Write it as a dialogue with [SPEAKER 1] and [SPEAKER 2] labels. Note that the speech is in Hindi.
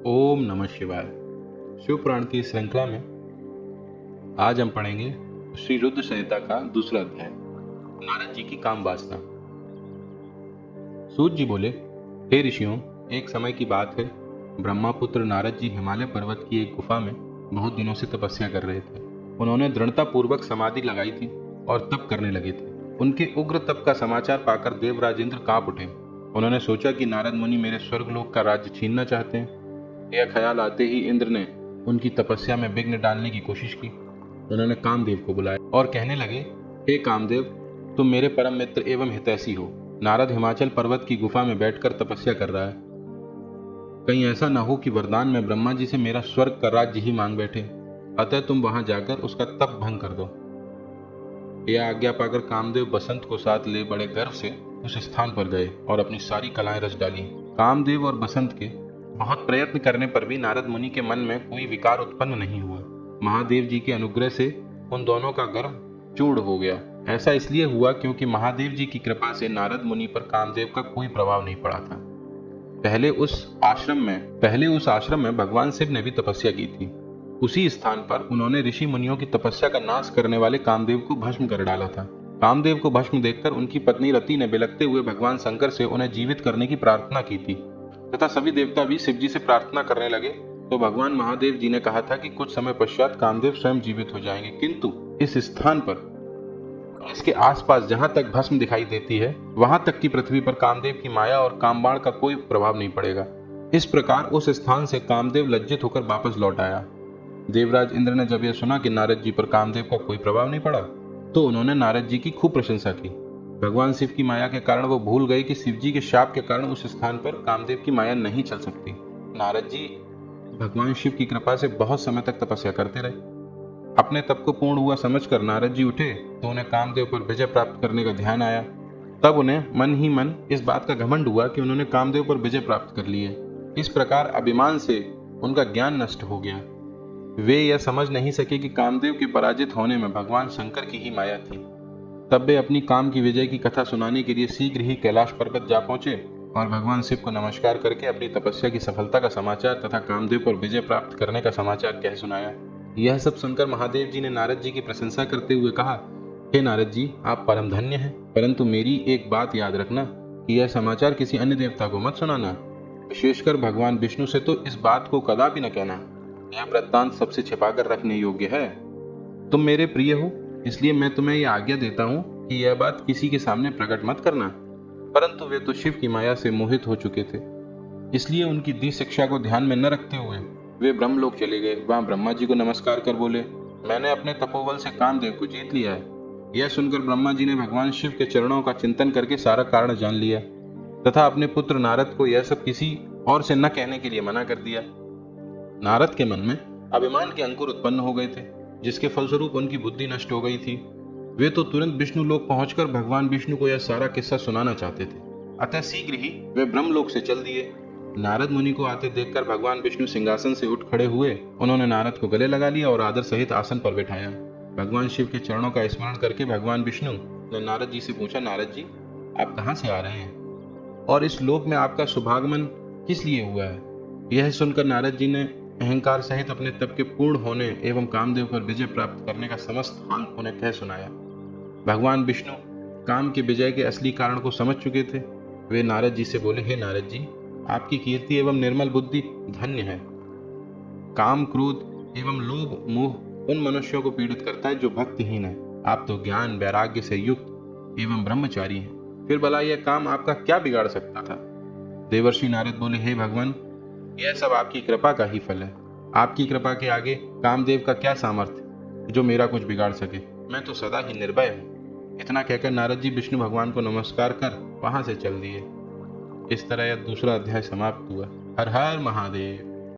[SPEAKER 1] ओम नमः शिवाय। शिव पुराण की श्रृंखला में आज हम पढ़ेंगे श्री रुद्र संहिता का दूसरा अध्याय, नारद जी की काम वासना। सूत जी बोले, हे ऋषियों, एक समय की बात है, ब्रह्मापुत्र नारद जी हिमालय पर्वत की एक गुफा में बहुत दिनों से तपस्या कर रहे थे। उन्होंने दृढ़ता पूर्वक समाधि लगाई थी और तप करने लगे थे। उनके उग्र तप का समाचार पाकर देवराज इंद्र कांप उठे। उन्होंने सोचा कि नारद मुनि मेरे स्वर्गलोक का राज्य छीनना चाहते हैं। यह ख्याल आते ही इंद्र ने उनकी तपस्या में विघ्न डालने की कोशिश की। उन्होंने कामदेव को बुलाया और कहने लगे, हे कामदेव, तुम मेरे परम मित्र एवं हितैषी हो। नारद हिमाचल पर्वत की गुफा में बैठकर तपस्या कर रहा है। कहीं ऐसा न हो कि वरदान में ब्रह्मा जी से मेरा स्वर्ग का राज्य ही मांग बैठे। अतः तुम वहां जाकर उसका तप भंग कर दो। यह आज्ञा पाकर कामदेव बसंत को साथ ले बड़े गर्व से उस स्थान पर गए और अपनी सारी कलाएं रच डाली। कामदेव और बसंत के बहुत प्रयत्न करने पर भी नारद मुनि के मन में कोई विकार उत्पन्न नहीं हुआ। महादेव जी के अनुग्रह से उन दोनों का गर्व चूर्ण हो गया। ऐसा इसलिए हुआ क्योंकि महादेव जी की कृपा से नारद मुनि पर कामदेव का कोई प्रभाव नहीं पड़ा था। पहले उस आश्रम में भगवान शिव ने भी तपस्या की थी। उसी स्थान पर उन्होंने ऋषि मुनियों की तपस्या का नाश करने वाले कामदेव को भस्म कर डाला था। कामदेव को भस्म देखकर उनकी पत्नी रति ने बिलखते हुए भगवान शंकर से उन्हें जीवित करने की प्रार्थना की थी तथा सभी देवता भी शिव जी से प्रार्थना करने लगे। तो भगवान महादेव जी ने कहा था कि कुछ समय पश्चात कामदेव स्वयं जीवित हो जाएंगे, किंतु इस स्थान पर इसके आसपास जहां तक भस्म दिखाई देती है वहां तक की पृथ्वी पर कामदेव की माया और कामबाण का कोई प्रभाव नहीं पड़ेगा। इस प्रकार उस स्थान से कामदेव लज्जित होकर वापस लौट आया। देवराज इंद्र ने जब यह सुना कि नारद जी पर कामदेव का कोई प्रभाव नहीं पड़ा तो उन्होंने नारद जी की खूब प्रशंसा की। भगवान शिव की माया के कारण वो भूल गए कि शिव जी के शाप के कारण उस स्थान पर कामदेव की माया नहीं चल सकती। नारद जी भगवान शिव की कृपा से बहुत समय तक तपस्या करते रहे। अपने तप को पूर्ण हुआ समझकर नारद जी उठे तो उन्हें कामदेव पर विजय प्राप्त करने का ध्यान आया। तब उन्हें मन ही मन इस बात का घमंड हुआ कि उन्होंने कामदेव पर विजय प्राप्त कर ली है। इस प्रकार अभिमान से उनका ज्ञान नष्ट हो गया। वे यह समझ नहीं सके कि कामदेव के पराजित होने में भगवान शंकर की ही माया थी। तब वे अपनी काम की विजय की कथा सुनाने के लिए शीघ्र ही कैलाश पर्वत जा पहुंचे और भगवान शिव को नमस्कार करके अपनी तपस्या की सफलता का समाचार तथा कामदेव पर विजय प्राप्त करने का समाचार कह सुनाया। यह सब सुनकर महादेव जी ने नारद जी की प्रशंसा करते हुए कहा, हे नारद जी, आप परम धन्य हैं, परंतु मेरी एक बात याद रखना कि यह समाचार किसी अन्य देवता को मत सुनाना। विशेषकर भगवान विष्णु से तो इस बात को कदापि न कहना। यह वृत्तांत सबसे छिपाकर रखने योग्य है। तुम मेरे प्रिय हो, इसलिए मैं तुम्हें यह आज्ञा देता हूं कि यह बात किसी के सामने प्रकट मत करना। परंतु वे तो शिव की माया से मोहित हो चुके थे, इसलिए उनकी दी शिक्षा को ध्यान में न रखते हुए वे ब्रह्मलोक चले गए। वहां ब्रह्मा जी को नमस्कार कर बोले, मैंने अपने तपोबल से कामदेव को जीत लिया है। यह सुनकर ब्रह्मा जी ने भगवान शिव के चरणों का चिंतन करके सारा कारण जान लिया तथा अपने पुत्र नारद को यह सब किसी और से न कहने के लिए मना कर दिया। नारद के मन में अभिमान के अंकुर उत्पन्न हो गए थे, जिसके फलस्वरूप उनकी बुद्धि नष्ट हो गई थी। वे तो तुरंत विष्णु लोक पहुंचकर भगवान विष्णु को यह सारा किस्सा सुनाना चाहते थे। अतः शीघ्र ही वे ब्रह्मलोक से चल दिए। नारद मुनि को आते देखकर भगवान विष्णु सिंहासन से उठ खड़े हुए। उन्होंने नारद को गले लगा लिया और आदर सहित आसन पर बैठाया। भगवान शिव के चरणों का स्मरण करके भगवान विष्णु ने नारद जी से पूछा, नारद जी, आप कहाँ से आ रहे हैं और इस लोक में आपका शुभागमन किस लिए हुआ है? यह सुनकर नारद जी ने अहंकार सहित अपने तप के पूर्ण होने एवं कामदेव पर विजय प्राप्त करने का समस्त हाल उन्हें कह सुनाया। भगवान विष्णु काम के विजय के असली कारण को समझ चुके थे। वे नारद जी से बोले, हे नारद जी, आपकी कीर्ति एवं निर्मल बुद्धि धन्य है। काम, क्रोध एवं लोभ मोह उन मनुष्यों को पीड़ित करता है जो भक्तिहीन है। आप तो ज्ञान वैराग्य से युक्त एवं ब्रह्मचारी हैं, फिर भला यह काम आपका क्या बिगाड़ सकता था? देवर्षि नारद बोले, हे भगवान, यह सब आपकी कृपा का ही फल है। आपकी कृपा के आगे कामदेव का क्या सामर्थ्य जो मेरा कुछ बिगाड़ सके? मैं तो सदा ही निर्भय हूँ। इतना कहकर नारद जी विष्णु भगवान को नमस्कार कर वहां से चल दिए। इस तरह यह दूसरा अध्याय समाप्त हुआ। हर हर महादेव।